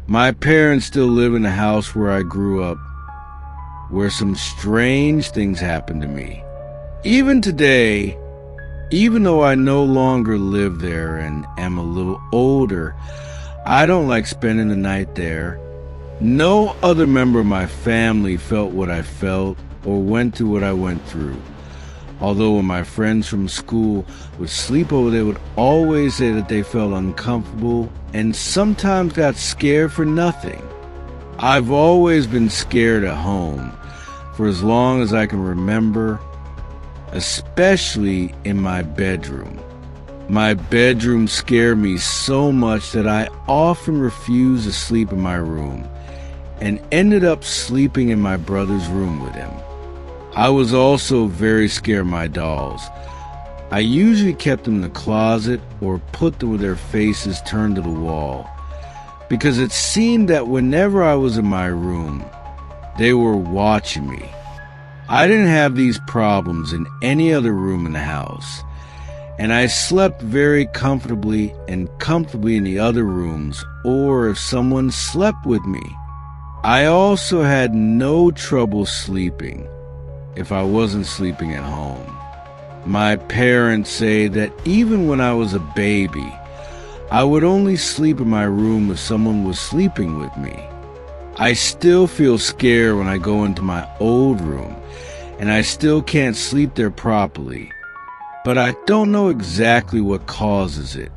My parents still live in the house where I grew up, where some strange things happened to me. Even today, even though I no longer live there and am a little older, I don't like spending the night there. No other member of my family felt what I felt or went through what I went through. Although when my friends from school would sleep over, they would always say that they felt uncomfortable and sometimes got scared for nothing. I've always been scared at home for as long as I can remember, especially in my bedroom. My bedroom scared me so much that I often refused to sleep in my room and ended up sleeping in my brother's room with him. I was also very scared of my dolls. I usually kept them in the closet or put them with their faces turned to the wall, because it seemed that whenever I was in my room, they were watching me. I didn't have these problems in any other room in the house, and I slept very comfortably in the other rooms, or if someone slept with me. I also had no trouble sleeping if I wasn't sleeping at home. My parents say that even when I was a baby, I would only sleep in my room if someone was sleeping with me. I still feel scared when I go into my old room, and I still can't sleep there properly, but I don't know exactly what causes it.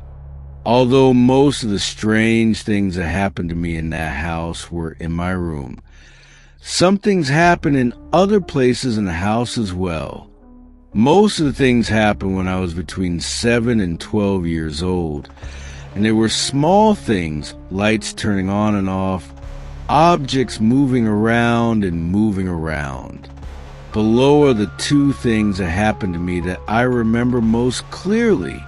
Although most of the strange things that happened to me in that house were in my room, some things happened in other places in the house as well. Most of the things happened when I was between 7 and 12 years old, and they were small things, lights turning on and off, objects moving around and moving around. Below are the two things that happened to me that I remember most clearly.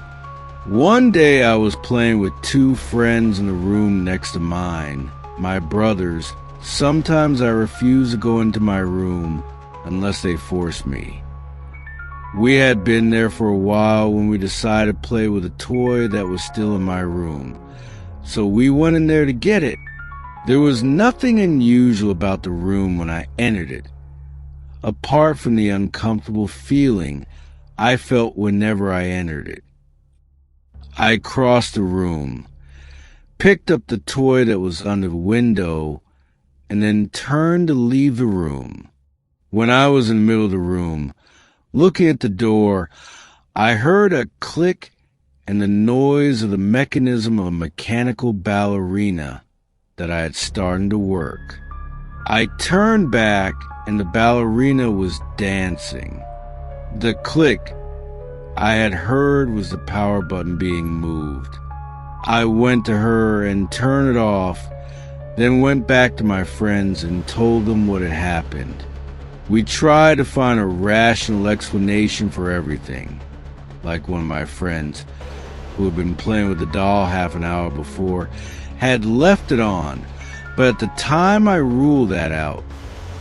One day I was playing with two friends in the room next to mine, my brothers. Sometimes I refused to go into my room unless they forced me. We had been there for a while when we decided to play with a toy that was still in my room, so we went in there to get it. There was nothing unusual about the room when I entered it, apart from the uncomfortable feeling I felt whenever I entered it. I crossed the room, picked up the toy that was under the window, and then turned to leave the room. When I was in the middle of the room, looking at the door, I heard a click and the noise of the mechanism of a mechanical ballerina that I had started to work. I turned back and the ballerina was dancing. The click I had heard was the power button being moved. I went to her and turned it off, then went back to my friends and told them what had happened. We tried to find a rational explanation for everything, like one of my friends, who had been playing with the doll half an hour before, had left it on, but at the time I ruled that out,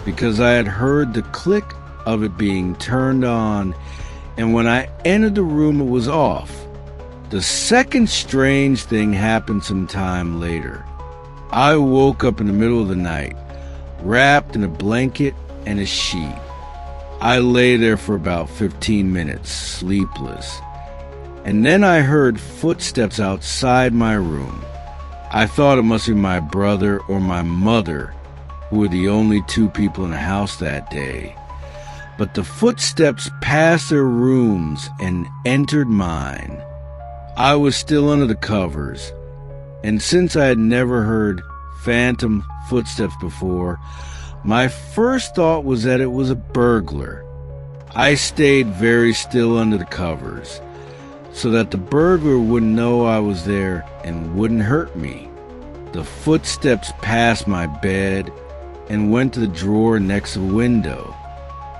because I had heard the click of it being turned on, and when I entered the room it was off. The second strange thing happened some time later. I woke up in the middle of the night, wrapped in a blanket and a sheet. I lay there for about 15 minutes, sleepless, and then I heard footsteps outside my room. I thought it must be my brother or my mother, who were the only two people in the house that day. But the footsteps passed their rooms and entered mine. I was still under the covers, and since I had never heard phantom footsteps before, my first thought was that it was a burglar. I stayed very still under the covers, so that the burglar wouldn't know I was there and wouldn't hurt me. The footsteps passed my bed and went to the drawer next to the window.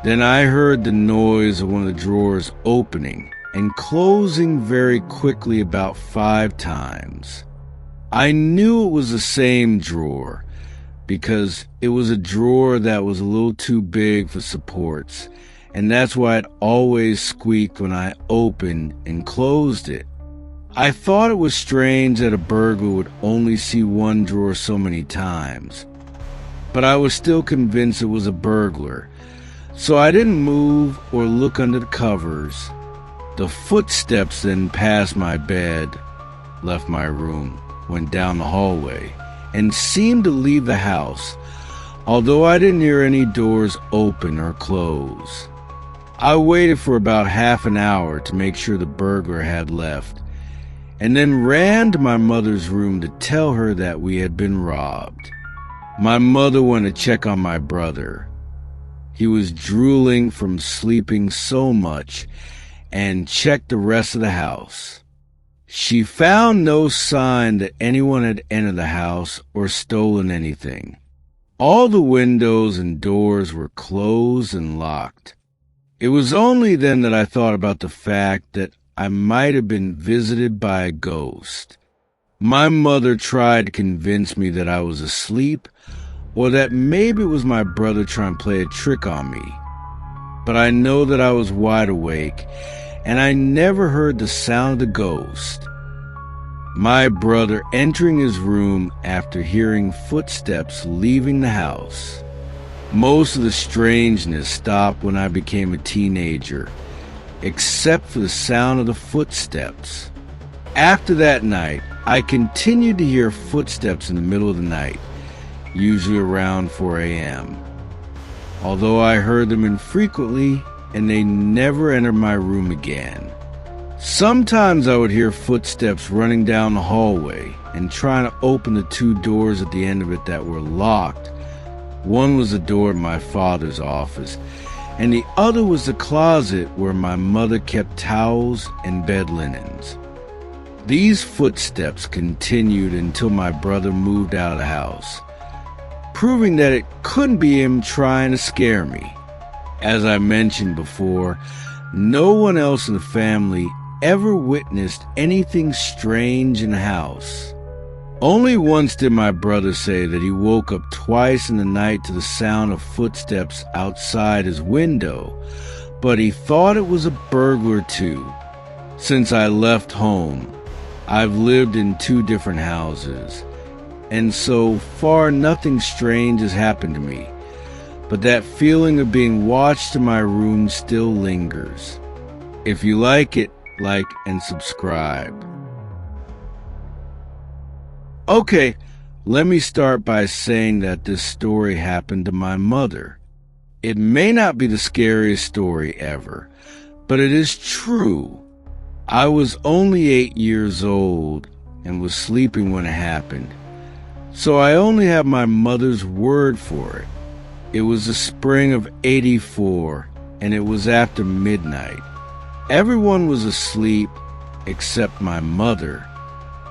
Then I heard the noise of one of the drawers opening and closing very quickly about 5 times. I knew it was the same drawer because it was a drawer that was a little too big for supports, and that's why it always squeaked when I opened and closed it. I thought it was strange that a burglar would only see one drawer so many times, but I was still convinced it was a burglar, so I didn't move or look under the covers. The footsteps then passed my bed, left my room, went down the hallway, and seemed to leave the house, although I didn't hear any doors open or close. I waited for about half an hour to make sure the burglar had left, and then ran to my mother's room to tell her that we had been robbed. My mother went to check on my brother. He was drooling from sleeping so much, and checked the rest of the house. She found no sign that anyone had entered the house or stolen anything. All the windows and doors were closed and locked. It was only then that I thought about the fact that I might have been visited by a ghost. My mother tried to convince me that I was asleep, or that maybe it was my brother trying to play a trick on me. But I know that I was wide awake, and I never heard the sound of the ghost. My brother entering his room after hearing footsteps leaving the house. Most of the strangeness stopped when I became a teenager, except for the sound of the footsteps. After that night, I continued to hear footsteps in the middle of the night, usually around 4 a.m. Although I heard them infrequently, and they never entered my room again. Sometimes I would hear footsteps running down the hallway and trying to open the two doors at the end of it that were locked. One was the door of my father's office, and the other was the closet where my mother kept towels and bed linens. These footsteps continued until my brother moved out of the house, proving that it couldn't be him trying to scare me. As I mentioned before, no one else in the family ever witnessed anything strange in the house. Only once did my brother say that he woke up twice in the night to the sound of footsteps outside his window, but he thought it was a burglar too. Since I left home, I've lived in 2 different houses, and so far nothing strange has happened to me. But that feeling of being watched in my room still lingers. If you like it, like and subscribe. Okay, let me start by saying that this story happened to my mother. It may not be the scariest story ever, but it is true. I was only 8 years old and was sleeping when it happened, so I only have my mother's word for it. It was the spring of '84, and it was after midnight. Everyone was asleep except my mother.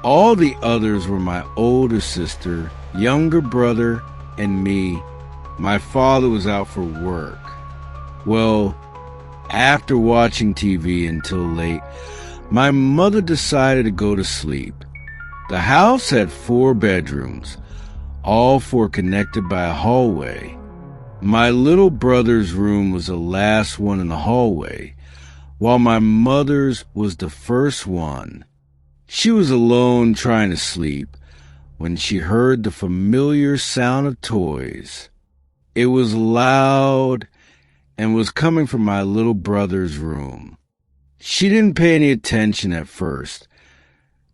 All the others were my older sister, younger brother, and me. My father was out for work. Well, after watching TV until late, my mother decided to go to sleep. The house had 4 bedrooms, all 4 connected by a hallway. My little brother's room was the last one in the hallway, while my mother's was the first one. She was alone trying to sleep when she heard the familiar sound of toys. It was loud and was coming from my little brother's room. She didn't pay any attention at first,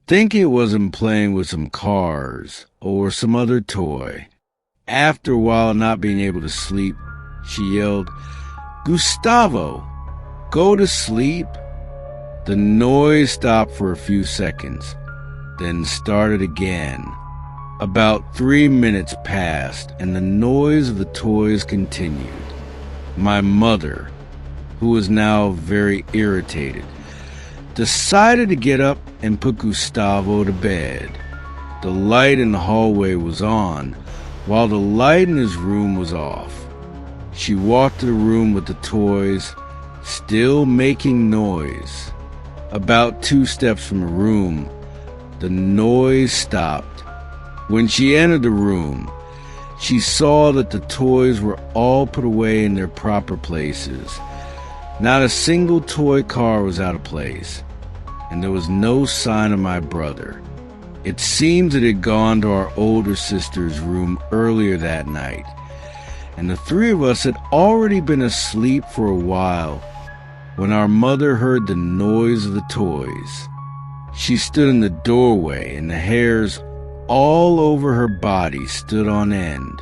thinking it was him playing with some cars or some other toy. After a while, not being able to sleep, she yelled, "Gustavo, go to sleep." The noise stopped for a few seconds, then started again. About 3 minutes passed, and the noise of the toys continued. My mother, who was now very irritated, decided to get up and put Gustavo to bed. The light in the hallway was on, while the light in his room was off. She walked to the room with the toys, still making noise. About 2 steps from the room, the noise stopped. When she entered the room, she saw that the toys were all put away in their proper places. Not a single toy car was out of place. and there was no sign of my brother. It seems it had gone to our older sister's room earlier that night, and the three of us had already been asleep for a while when our mother heard the noise of the toys. She stood in the doorway, and the hairs all over her body stood on end.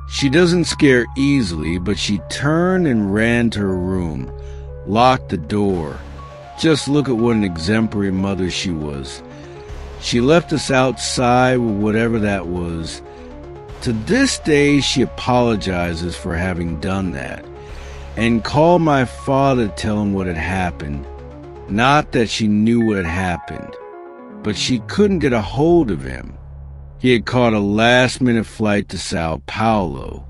She doesn't scare easily, but she turned and ran to her room, locked the door. Just look at what an exemplary mother she was. She left us outside with whatever that was. To this day, she apologizes for having done that and called my father to tell him what had happened. Not that she knew what had happened, but she couldn't get a hold of him. He had caught a last-minute flight to Sao Paulo,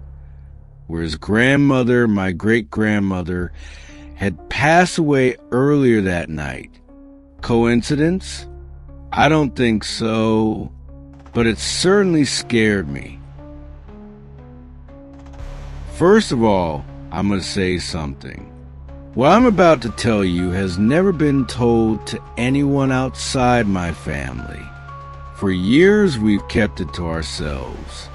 where his grandmother, my great-grandmother, had passed away earlier that night. Coincidence? I don't think so, but it certainly scared me. First of all, I'm going to say something. What I'm about to tell you has never been told to anyone outside my family. For years, we've kept it to ourselves.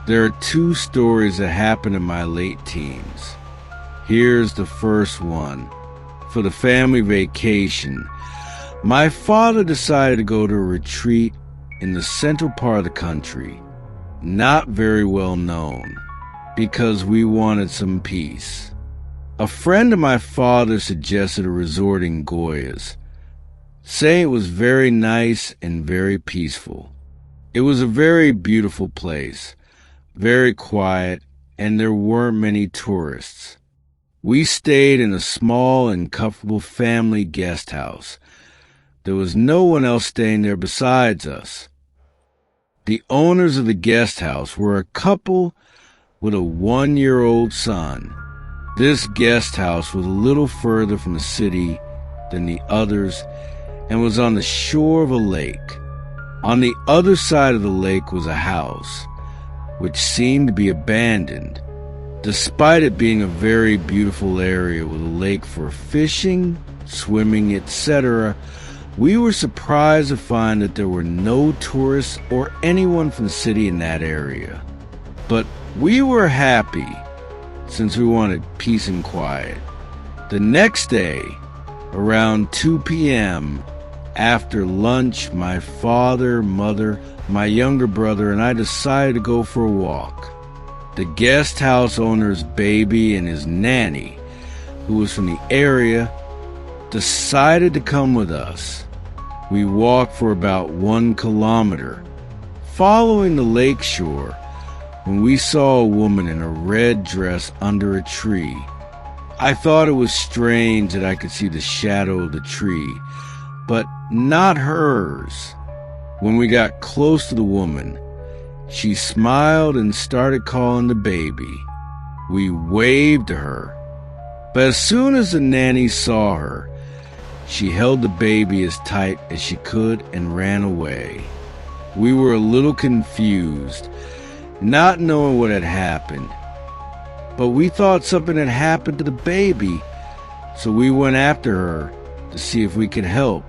There are two stories that happened in my late teens. Here's the first one. For the family vacation, my father decided to go to a retreat in the central part of the country, not very well known, because we wanted some peace. A friend of my father suggested a resort in Goiás, saying it was very nice and very peaceful. It was a very beautiful place, very quiet, and there weren't many tourists. We stayed in a small and comfortable family guest house. There was no one else staying there besides us. The owners of the guest house were a couple with a 1-year-old son. This guest house was a little further from the city than the others and was on the shore of a lake. On the other side of the lake was a house, which seemed to be abandoned, despite it being a very beautiful area with a lake for fishing, swimming, etc. We were surprised to find that there were no tourists or anyone from the city in that area. But we were happy, since we wanted peace and quiet. The next day, around 2 p.m., after lunch, my father, mother, my younger brother, and I decided to go for a walk. The guest house owner's baby and his nanny, who was from the area, decided to come with us. We walked for about 1 kilometer, following the lake shore, when we saw a woman in a red dress under a tree. I thought it was strange that I could see the shadow of the tree, but not hers. When we got close to the woman, she smiled and started calling the baby. We waved to her, but as soon as the nanny saw her, she held the baby as tight as she could and ran away. We were a little confused, not knowing what had happened, but we thought something had happened to the baby, so we went after her to see if we could help.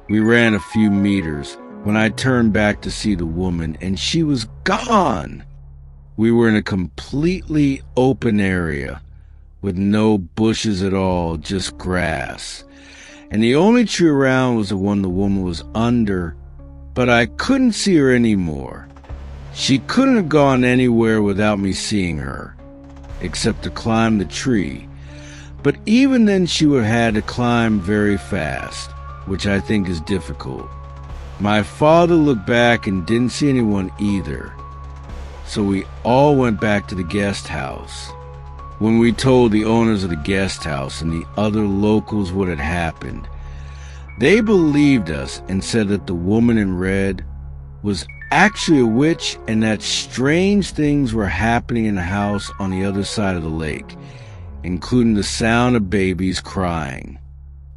We ran a few meters when I turned back to see the woman, and she was gone. We were in a completely open area with no bushes at all, just grass. And the only tree around was the one the woman was under, but I couldn't see her anymore. She couldn't have gone anywhere without me seeing her, except to climb the tree. But even then she would have had to climb very fast, which I think is difficult. My father looked back and didn't see anyone either, so we all went back to the guest house. When we told the owners of the guest house and the other locals what had happened, they believed us and said that the woman in red was actually a witch and that strange things were happening in the house on the other side of the lake, including the sound of babies crying.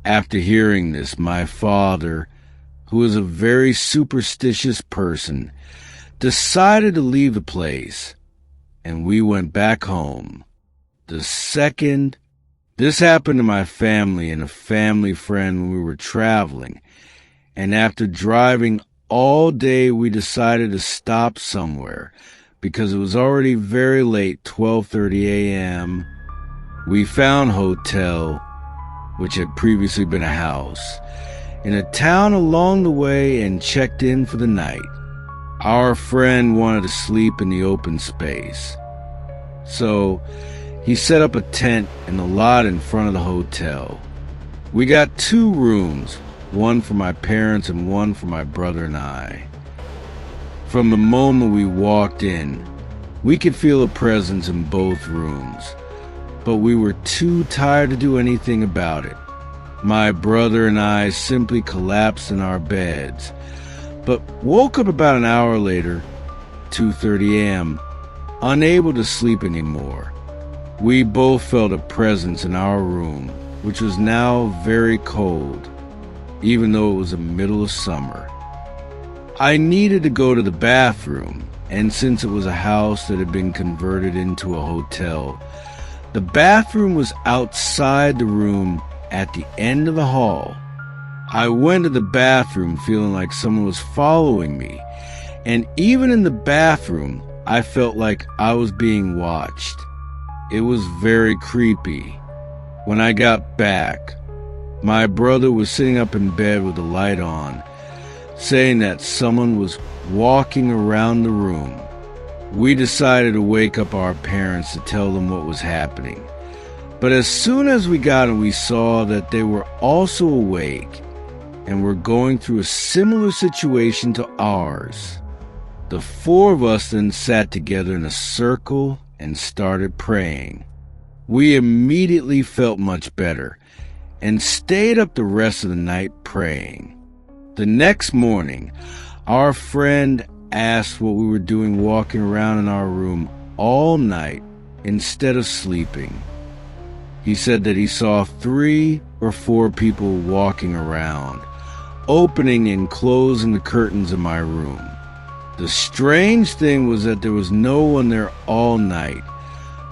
After hearing this, my father, who is a very superstitious person, decided to leave the place, and we went back home. The second This happened to my family and a family friend when we were traveling, and after driving all day, we decided to stop somewhere because it was already very late, 12:30 a.m. We found a hotel, which had previously been a house, in a town along the way and checked in for the night. Our friend wanted to sleep in the open space, so he set up a tent in the lot in front of the hotel. We got 2 rooms, one for my parents and one for my brother and I. From the moment we walked in, we could feel a presence in both rooms, but we were too tired to do anything about it. My brother and I simply collapsed in our beds, but woke up about an hour later, 2:30 a.m., unable to sleep anymore. We both felt a presence in our room, which was now very cold, even though it was the middle of summer. I needed to go to the bathroom, and since it was a house that had been converted into a hotel, the bathroom was outside the room at the end of the hall. I went to the bathroom feeling like someone was following me, and even in the bathroom, I felt like I was being watched. It was very creepy. When I got back, my brother was sitting up in bed with the light on, saying that someone was walking around the room. We decided to wake up our parents to tell them what was happening. But as soon as we got in, we saw that they were also awake and were going through a similar situation to ours. The 4 of us then sat together in a circle and started praying. We immediately felt much better and stayed up the rest of the night praying. The next morning, our friend asked what we were doing walking around in our room all night instead of sleeping. He said that he saw 3 or 4 people walking around, opening and closing the curtains of my room. The strange thing was that there was no one there all night.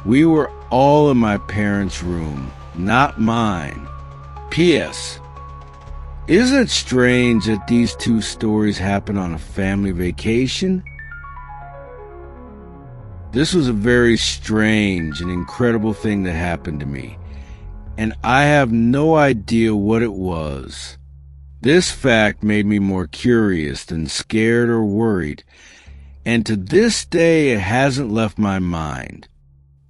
We were all in my parents' room, not mine. P.S. Isn't it strange that these 2 stories happened on a family vacation? This was a very strange and incredible thing that happened to me, and I have no idea what it was. This fact made me more curious than scared or worried, and to this day it hasn't left my mind.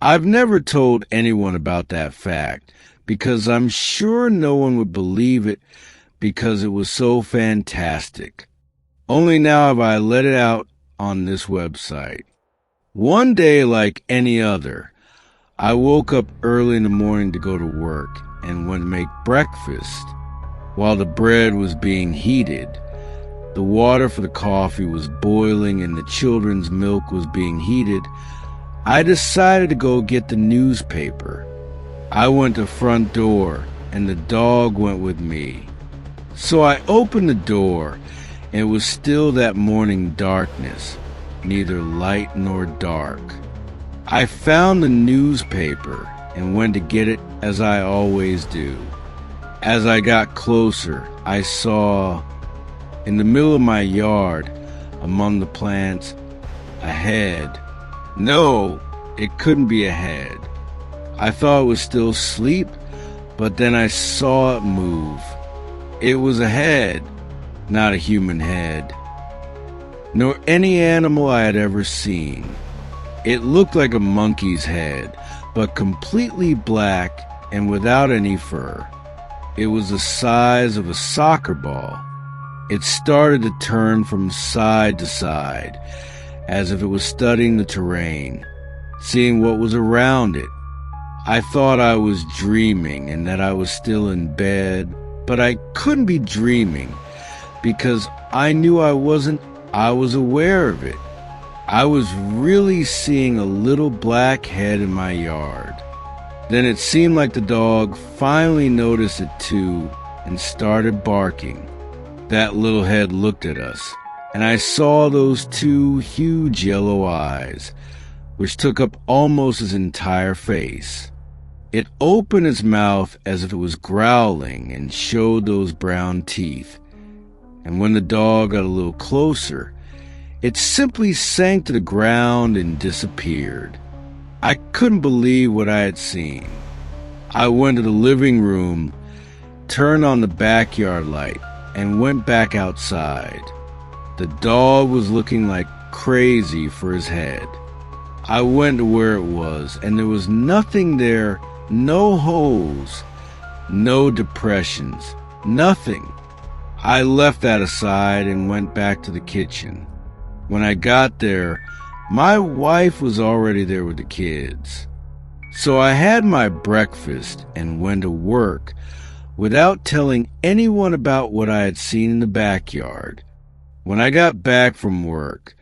I've never told anyone about that fact because I'm sure no one would believe it because it was so fantastic. Only now have I let it out on this website. One day, like any other, I woke up early in the morning to go to work and went to make breakfast. While the bread was being heated, the water for the coffee was boiling and the children's milk was being heated, I decided to go get the newspaper. I went to the front door and the dog went with me. So I opened the door and it was still that morning darkness, neither light nor dark. I found the newspaper and went to get it as I always do. As I got closer, I saw, in the middle of my yard, among the plants, a head. No, it couldn't be a head. I thought it was still asleep, but then I saw it move. It was a head, not a human head, nor any animal I had ever seen. It looked like a monkey's head, but completely black and without any fur. It was the size of a soccer ball. It started to turn from side to side, as if it was studying the terrain, seeing what was around it. I thought I was dreaming and that I was still in bed, but I couldn't be dreaming because I knew I wasn't. I was aware of it. I was really seeing a little black head in my yard. Then it seemed like the dog finally noticed it too and started barking. That little head looked at us, and I saw those 2 huge yellow eyes, which took up almost his entire face. It opened its mouth as if it was growling and showed those brown teeth. And when the dog got a little closer, it simply sank to the ground and disappeared. I couldn't believe what I had seen. I went to the living room, turned on the backyard light, and went back outside. The dog was looking like crazy for his head. I went to where it was, and there was nothing there, no holes, no depressions, nothing. I left that aside and went back to the kitchen. When I got there, my wife was already there with the kids. So I had my breakfast and went to work without telling anyone about what I had seen in the backyard. When I got back from work,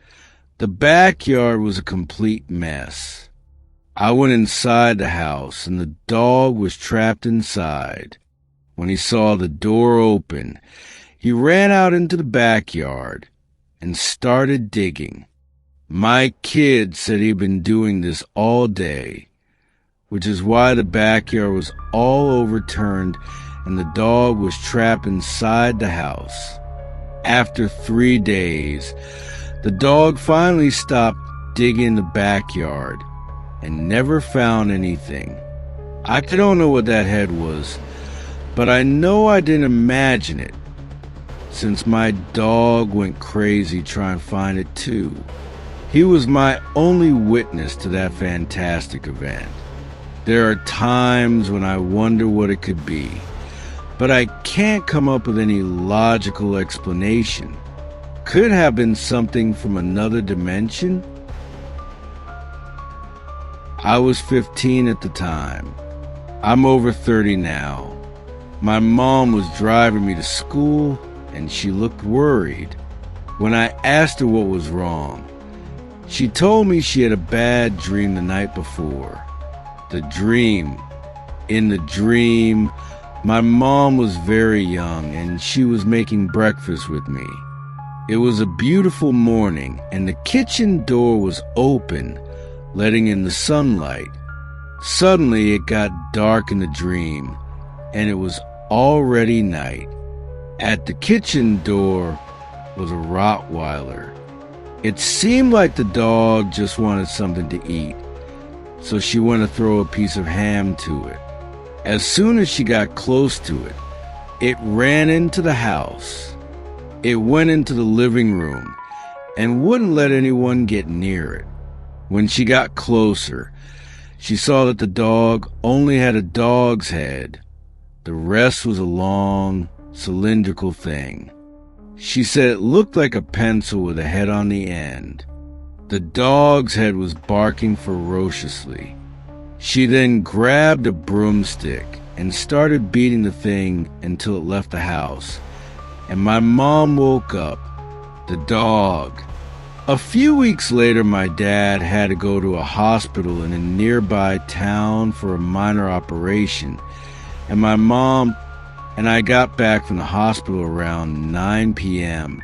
the backyard was a complete mess. I went inside the house and the dog was trapped inside. When he saw the door open, he ran out into the backyard and started digging. My kid said he'd been doing this all day, which is why the backyard was all overturned and the dog was trapped inside the house. After 3 days, the dog finally stopped digging in the backyard and never found anything. I don't know what that head was, but I know I didn't imagine it, since my dog went crazy trying to find it too. He was my only witness to that fantastic event. There are times when I wonder what it could be, but I can't come up with any logical explanation. Could have been something from another dimension? I was 15 at the time. I'm over 30 now. My mom was driving me to school, and she looked worried. When I asked her what was wrong, she told me she had a bad dream the night before. In the dream, my mom was very young and she was making breakfast with me. It was a beautiful morning and the kitchen door was open, letting in the sunlight. Suddenly it got dark in the dream and it was already night. At the kitchen door was a Rottweiler. It seemed like the dog just wanted something to eat, so she went to throw a piece of ham to it. As soon as she got close to it, it ran into the house. It went into the living room and wouldn't let anyone get near it. When she got closer, she saw that the dog only had a dog's head. The rest was a long, cylindrical thing. She said it looked like a pencil with a head on the end. The dog's head was barking ferociously. She then grabbed a broomstick and started beating the thing until it left the house, and my mom woke up. The dog. A few weeks later, my dad had to go to a hospital in a nearby town for a minor operation, and my mom and I got back from the hospital around 9 p.m.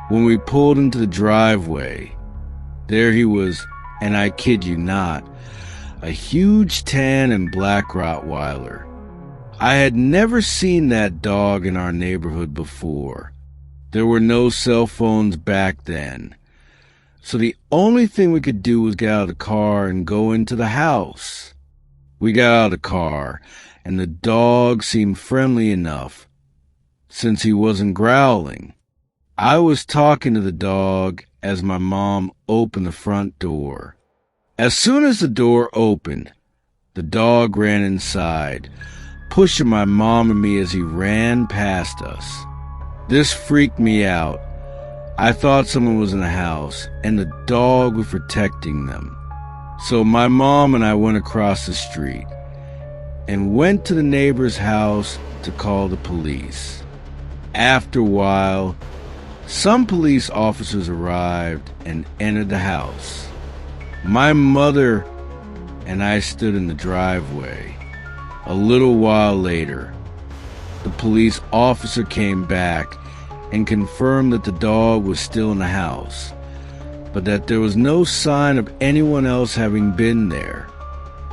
When we pulled into the driveway, there he was, and I kid you not, a huge tan and black Rottweiler. I had never seen that dog in our neighborhood before. There were no cell phones back then, so the only thing we could do was get out of the car and go into the house. We got out of the car, and the dog seemed friendly enough, since he wasn't growling. I was talking to the dog as my mom opened the front door. As soon as the door opened, the dog ran inside, pushing my mom and me as he ran past us. This freaked me out. I thought someone was in the house, and the dog was protecting them. So my mom and I went across the street and went to the neighbor's house to call the police. After a while, some police officers arrived and entered the house. My mother and I stood in the driveway. A little while later, the police officer came back and confirmed that the dog was still in the house, but that there was no sign of anyone else having been there.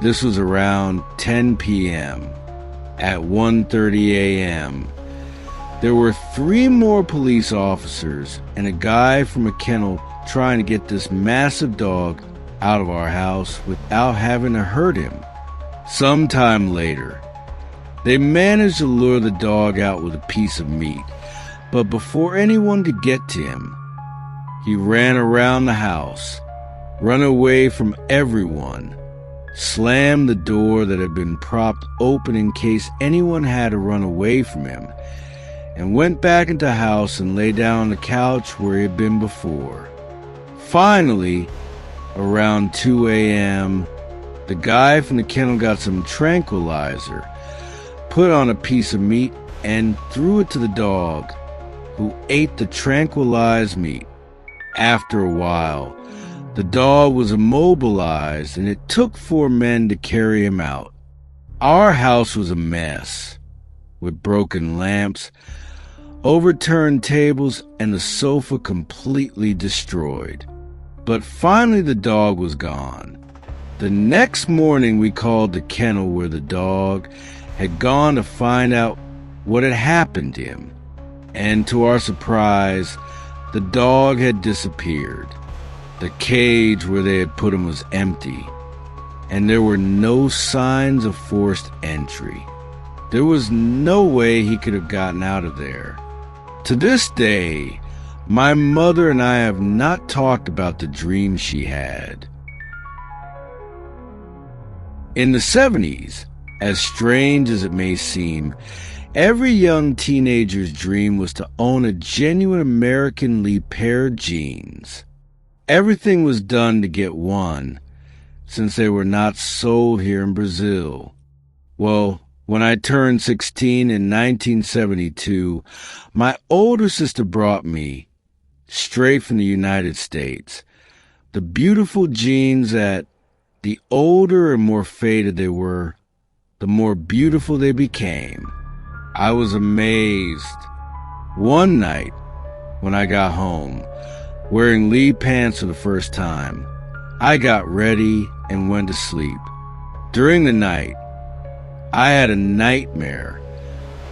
This was around 10 p.m. At 1:30 a.m., there were 3 more police officers and a guy from a kennel trying to get this massive dog out of our house without having to hurt him. Sometime later, they managed to lure the dog out with a piece of meat, but before anyone could get to him, he ran around the house, run away from everyone, slammed the door that had been propped open in case anyone had to run away from him, and went back into the house and lay down on the couch where he had been before. Finally, around 2 a.m., the guy from the kennel got some tranquilizer, put on a piece of meat, and threw it to the dog, who ate the tranquilized meat. After a while, the dog was immobilized, and it took 4 men to carry him out. Our house was a mess, with broken lamps, overturned tables, and the sofa completely destroyed. But finally the dog was gone. The next morning we called the kennel where the dog had gone to find out what had happened to him. And to our surprise, the dog had disappeared. The cage where they had put him was empty, and there were no signs of forced entry. There was no way he could have gotten out of there. To this day, my mother and I have not talked about the dream she had. In the 70s, as strange as it may seem, every young teenager's dream was to own a genuine American-Lee pair of jeans. Everything was done to get one, since they were not sold here in Brazil. Well, when I turned 16 in 1972, my older sister brought me, straight from the United States, the beautiful jeans that, the older and more faded they were, the more beautiful they became. I was amazed. One night, when I got home, wearing Lee pants for the first time, I got ready and went to sleep. During the night, I had a nightmare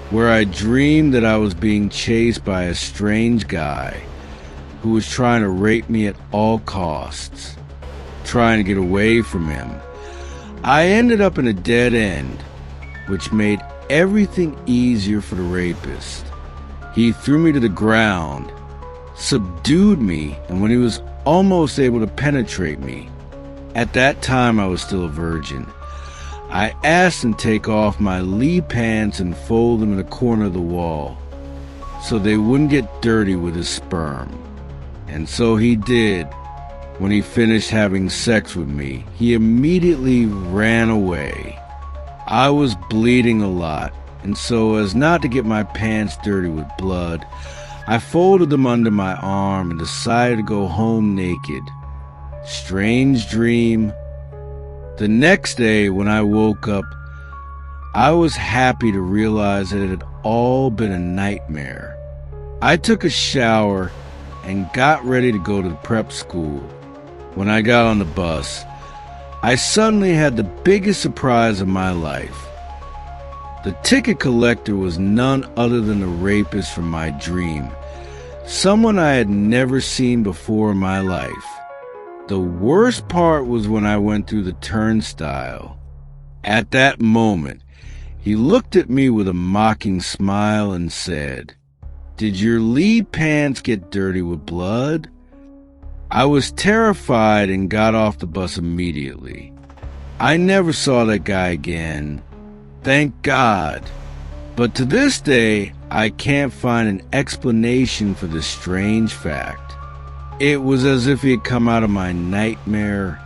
where I dreamed that I was being chased by a strange guy who was trying to rape me at all costs, trying to get away from him. I ended up in a dead end, which made everything easier for the rapist. He threw me to the ground, subdued me, and when he was almost able to penetrate me, at that time I was still a virgin, I asked him to take off my Lee pants and fold them in the corner of the wall so they wouldn't get dirty with his sperm. And so he did. When he finished having sex with me, he immediately ran away. I was bleeding a lot, and so as not to get my pants dirty with blood, I folded them under my arm and decided to go home naked. Strange dream. The next day, when I woke up, I was happy to realize that it had all been a nightmare. I took a shower and got ready to go to the prep school. When I got on the bus, I suddenly had the biggest surprise of my life. The ticket collector was none other than the rapist from my dream, someone I had never seen before in my life. The worst part was when I went through the turnstile. At that moment, he looked at me with a mocking smile and said, "Did your Lee pants get dirty with blood?" I was terrified and got off the bus immediately. I never saw that guy again. Thank God. But to this day, I can't find an explanation for this strange fact. It was as if he had come out of my nightmare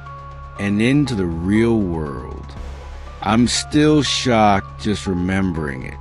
and into the real world. I'm still shocked just remembering it.